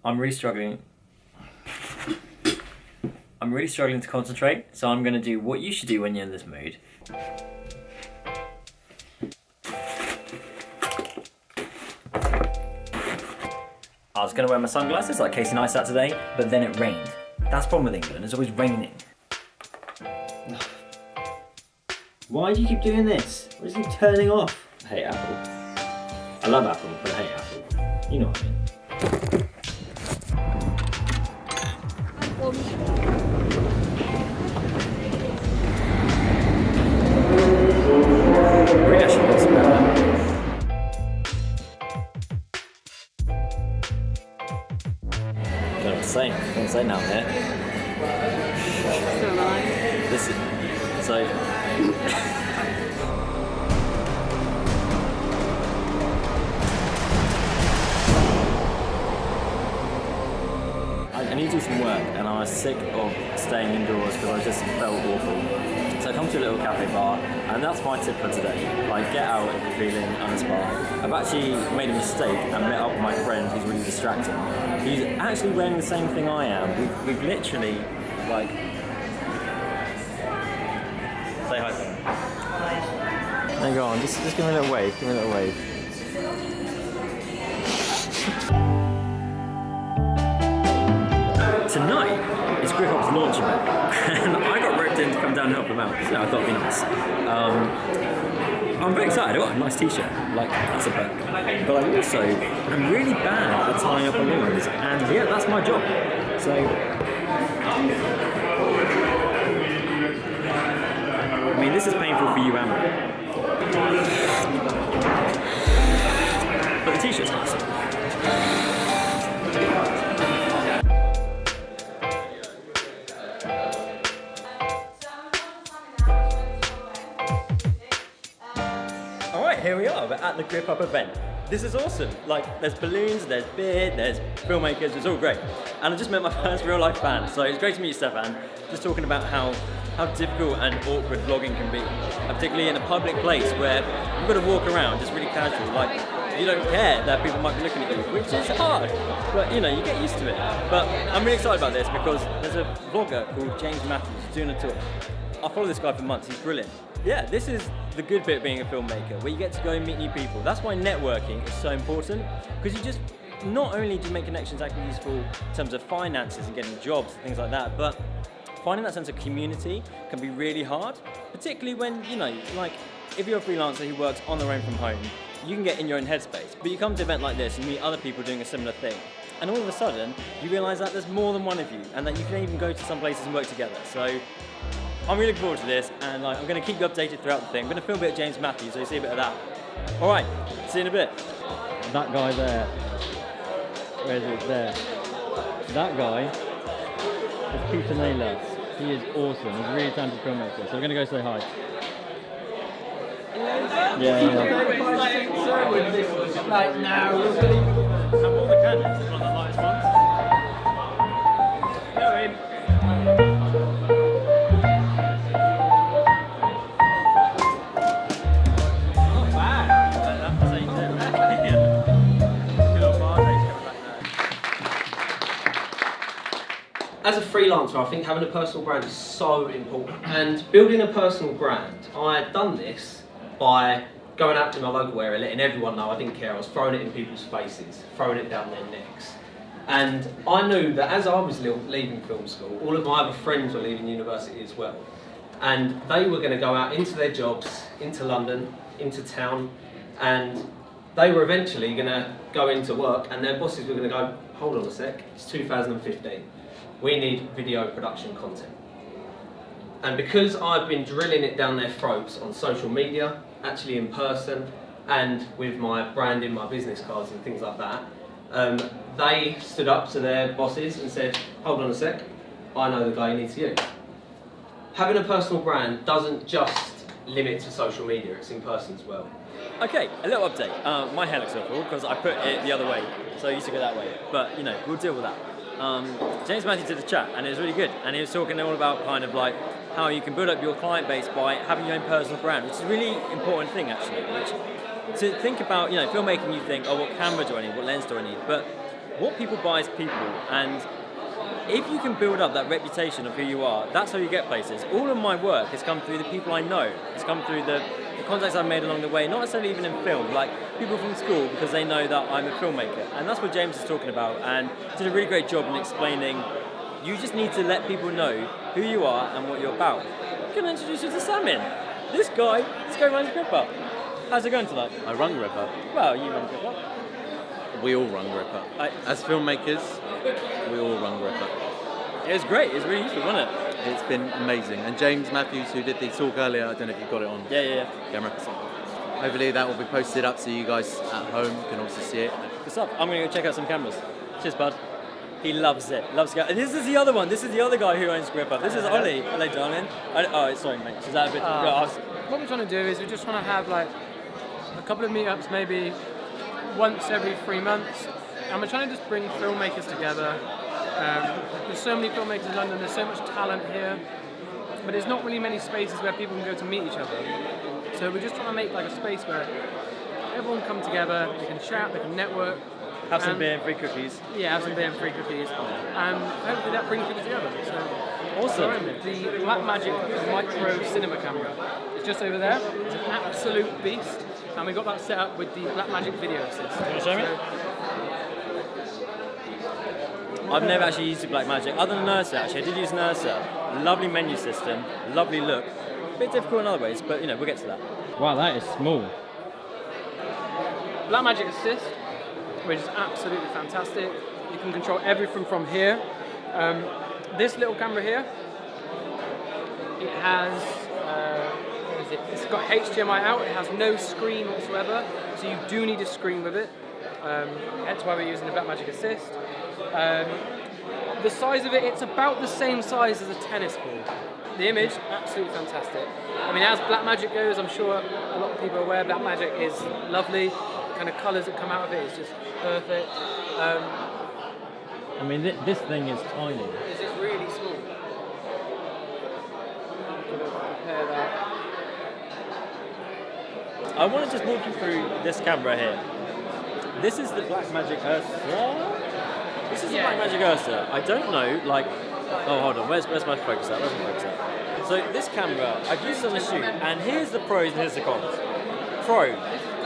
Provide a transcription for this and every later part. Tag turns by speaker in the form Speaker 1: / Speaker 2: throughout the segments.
Speaker 1: I'm really struggling. I'm really struggling to concentrate, so I'm going to do what you should do when you're in this mood. I was going to wear my sunglasses like Casey Neistat today, but then it rained. That's the problem with England, it's always raining. Why do you keep doing this? What is he turning off? I hate Apple. I love Apple, but I hate Apple. You know what I mean. Really, I should whisper that. I don't know what to say. I don't say now, yeah?
Speaker 2: So am I.
Speaker 1: This is... So... I need to do some work, and I was sick of staying indoors because I just felt awful. So I come to a little cafe bar, and that's my tip for today. Like, get out if you're feeling uninspired. I've actually made a mistake and met up with my friend who's really distracting. He's actually wearing the same thing I am. We've literally, like... Say hi to him. Hi. There you go on, just give me a little wave, give me a little wave. Tonight is GripUp's launch event, and I got roped in to come down and help them out because I thought it'd be nice. I'm very excited. I got a nice t-shirt, like that's a perk. But I also am really bad at tying up balloons, and yeah, that's my job. So I mean, this is painful for you and me. But the t-shirt's nice. Here we are, we're at the GripUp event. This is awesome. Like, there's balloons, there's beer, there's filmmakers, it's all great. And I just met my first real life fan, so it's great to meet you, Stefan. Just talking about how difficult and awkward vlogging can be, particularly in a public place where you've got to walk around just really casual, like you don't care that people might be looking at you, which is hard, but you know, you get used to it. But I'm really excited about this because there's a vlogger called James Matthews doing a tour. I follow this guy for months, he's brilliant. Yeah, this is the good bit of being a filmmaker, where you get to go and meet new people. That's why networking is so important, because you just, not only do you make connections that can be useful in terms of finances and getting jobs and things like that, but finding that sense of community can be really hard, particularly when, you know, like, if you're a freelancer who works on their own from home, you can get in your own headspace, but you come to an event like this and meet other people doing a similar thing, and all of a sudden, you realise that there's more than one of you, and that you can even go to some places and work together. So I'm really looking forward to this, and like, I'm going to keep you updated throughout the thing. I'm going to film a bit of James Matthews, so you see a bit of that. Alright, see you in a bit. That guy there. Where is it? There. That guy is Peter Naylor. He is awesome. He's a really talented filmmaker, so we're going to go say hi. Yeah. Like now. Have all the candles, it's one of the lightest ones. Go in.
Speaker 3: As a freelancer, I think having a personal brand is so important. And building a personal brand, I had done this by going out to my local area, letting everyone know I didn't care. I was throwing it in people's faces, throwing it down their necks. And I knew that as I was leaving film school, all of my other friends were leaving university as well. And they were going to go out into their jobs, into London, into town, and they were eventually going to go into work, and their bosses were going to go, hold on a sec, it's 2015. We need video production content. And because I've been drilling it down their throats on social media, actually in person, and with my branding, my business cards and things like that, they stood up to their bosses and said, hold on a sec, I know the guy you need to use. Having a personal brand doesn't just limit to social media, it's in person as well.
Speaker 1: Okay, a little update. My hair looks awful because I put it the other way, so I used to go that way. But, you know, we'll deal with that. James Matthews did a chat, and it was really good. And he was talking all about kind of like how you can build up your client base by having your own personal brand, which is a really important thing actually. Which, to think about, you know, filmmaking, you think, oh, what camera do I need? What lens do I need? But what people buy is people, and if you can build up that reputation of who you are, that's how you get places. All of my work has come through the people I know. It's come through the contacts I've made along the way, not necessarily even in film, like people from school, because they know that I'm a filmmaker. And that's what James is talking about, and did a really great job in explaining you just need to let people know who you are and what you're about. I'm going to introduce you to Samin. This guy runs GripUp. How's it going tonight?
Speaker 4: I run GripUp.
Speaker 1: Well, you run GripUp.
Speaker 4: We all run GripUp. As filmmakers, we all run GripUp.
Speaker 1: It was great. It was really useful, wasn't it?
Speaker 4: It's been amazing. And James Matthews, who did the talk earlier, I don't know if you got it on
Speaker 1: Yeah.
Speaker 4: camera. Hopefully that will be posted up so you guys at home can also see it.
Speaker 1: Good stuff. I'm going to go check out some cameras. Cheers, bud. He loves it. Loves to go. And this is the other one. This is the other guy who owns GripUp. This is Ollie. Hello, darling. Sorry, mate. Is that a bit?
Speaker 2: What we're trying to do is we're just trying to have like a couple of meetups, maybe once every 3 months, and we're trying to just bring filmmakers together. There's so many filmmakers in London. There's so much talent here, but there's not really many spaces where people can go to meet each other. So we're just trying to make like a space where everyone come together. They can chat. They can network.
Speaker 1: Have some beer and free cookies.
Speaker 2: Yeah, have some beer and free cookies. And hopefully that brings people together. So
Speaker 1: Awesome.
Speaker 2: the Blackmagic micro cinema camera is just over there. It's an absolute beast. And we got that set up with the Blackmagic video assist.
Speaker 1: Can you show me? I've never actually used the Blackmagic, other than Nursa actually. I did use Nursa. Lovely menu system, lovely look. A bit difficult in other ways, but you know, we'll get to that. Wow, that is small.
Speaker 2: Blackmagic assist, which is absolutely fantastic. You can control everything from here. This little camera here, it has, it's got HDMI out, it has no screen whatsoever, so you do need a screen with it. Hence why we're using the Blackmagic Assist. The size of it, it's about the same size as a tennis ball. The image, absolutely fantastic. I mean, as Blackmagic goes, I'm sure a lot of people are aware Blackmagic is lovely. The kind of colours that come out of it is just perfect.
Speaker 1: I mean, this thing is tiny.
Speaker 2: This is really small. Compare that.
Speaker 1: I want to just walk you through this camera here. This is the Blackmagic Ursa. This is the Blackmagic Ursa. I don't know, like, oh, hold on, where's my focus at? So this camera, I've used it on a shoot, and here's the pros and here's the cons. Pro,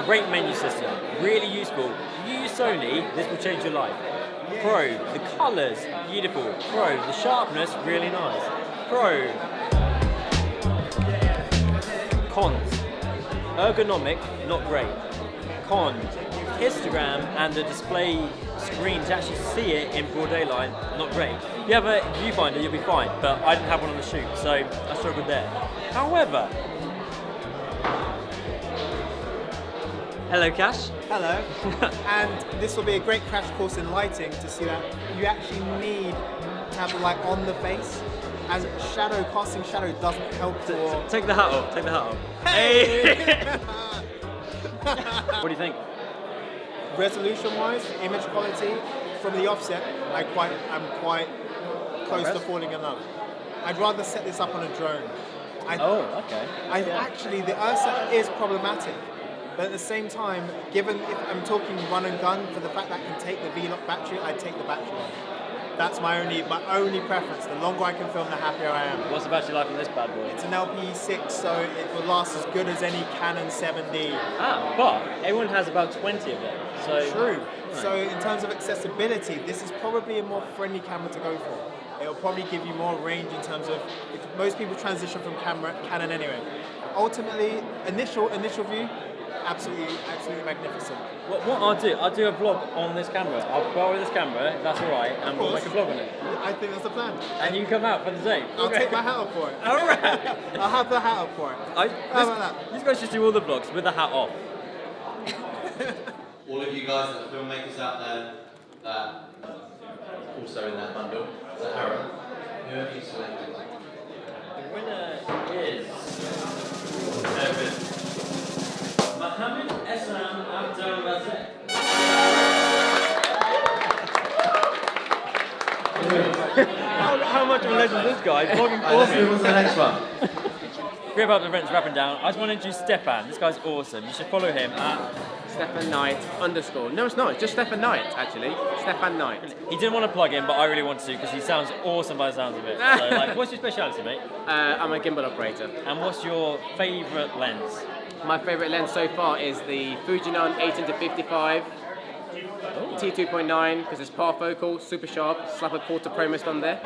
Speaker 1: great menu system, really useful. You use Sony, this will change your life. Pro, the colours, beautiful. Pro, the sharpness, really nice. Pro. Cons, ergonomic, not great. Cons, histogram and the display screen to actually see it in broad daylight, not great. If you have a viewfinder, you'll be fine, but I didn't have one on the shoot, so I struggled there. However, hello Cash.
Speaker 5: Hello, and this will be a great crash course in lighting to see that you actually need to have the light on the face, as casting shadow doesn't help for...
Speaker 1: Take the hat off, Hey! What do you think?
Speaker 5: Resolution-wise, image quality, from the offset, I'm quite close to falling in love. I'd rather set this up on a drone.
Speaker 1: Okay.
Speaker 5: Actually, the Ursa is problematic. But at the same time, given if I'm talking run and gun, for the fact that I can take the V-Lock battery, I'd take the battery life. That's my only preference. The longer I can film, the happier I am.
Speaker 1: What's the battery life on this bad boy?
Speaker 5: It's an LP6, so it will last as good as any Canon 7D.
Speaker 1: But everyone has about 20 of it. So
Speaker 5: True. So in terms of accessibility, this is probably a more friendly camera to go for. It'll probably give you more range in terms of, if most people transition from Canon anyway. Ultimately, initial view, absolutely magnificent.
Speaker 1: What I'll do a vlog on this camera. I'll borrow this camera, if that's alright, and we'll make a vlog on it.
Speaker 5: I think that's the plan.
Speaker 1: And you come out for the day.
Speaker 5: I'll take my hat off for it.
Speaker 1: Alright.
Speaker 5: I'll have the hat up for it. How about that?
Speaker 1: These guys just do all the vlogs with the hat off.
Speaker 4: All of you guys that are filmmakers out there that also in that bundle, is that Aaron? Who have you selected?
Speaker 1: The winner is Mohammed Eslam Abdul Razak. How much of a legend this guy is vlogging for me?
Speaker 4: What's the next one?
Speaker 1: GripUp events wrapping down. I just want to introduce Stefan. This guy's awesome. You should follow him at
Speaker 6: Stefan Knight _ No, it's not. It's just Stefan Knight, actually. Stefan Knight.
Speaker 1: He didn't want to plug in, but I really want to because he sounds awesome by the sounds of it. So, like, what's your speciality, mate?
Speaker 6: I'm a gimbal operator.
Speaker 1: And what's your favourite lens?
Speaker 6: My favourite lens so far is the Fujinon 18-55 T2.9 because it's parfocal, super sharp. Slap a quarter pro mist on there.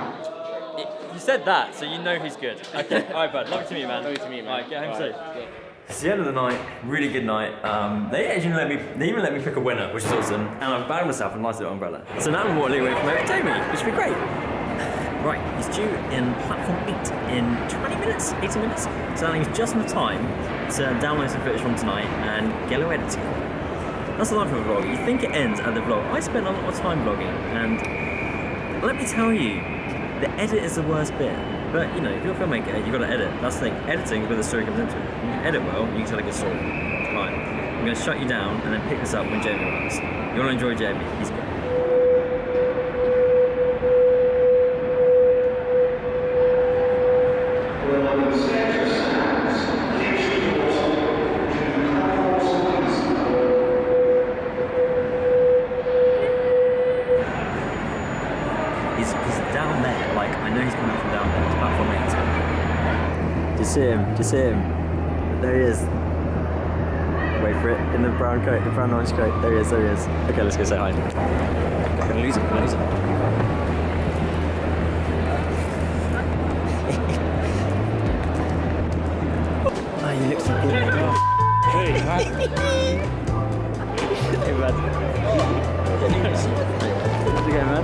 Speaker 1: You said that, so you know he's good. Okay, alright, bud. Love to meet you, man.
Speaker 6: Love to meet you, man.
Speaker 1: Alright, get home safe.
Speaker 6: Yeah.
Speaker 1: It's the end of the night, really good night. They even let me pick a winner, which is awesome. And I've bagged myself a nice little umbrella. So now I'm walking away from Jamie, which would be great. Right, he's due in platform 8 in 20 minutes, 18 minutes. So I think it's just enough time to download some footage from tonight and get a editing. That's the life of a vlog. You think it ends at the vlog. I spent a lot of time vlogging, and let me tell you, the edit is the worst bit. But you know, if you're a filmmaker, you've got to edit. That's the thing. Editing is where the story comes into it. You can edit well, you can tell a good story. Right, I'm going to shut you down and then pick this up when Jamie arrives. You want to enjoy Jamie? He's great. He's down there, like, I know he's coming from down there, it's platform 8. Just see him. There he is. Wait for it, in the brown coat, the brown orange coat. There he is. Okay, let's go say hi. I'm gonna lose him. Oh, you look so good. Hey, man. Hey, man. How's it going, man?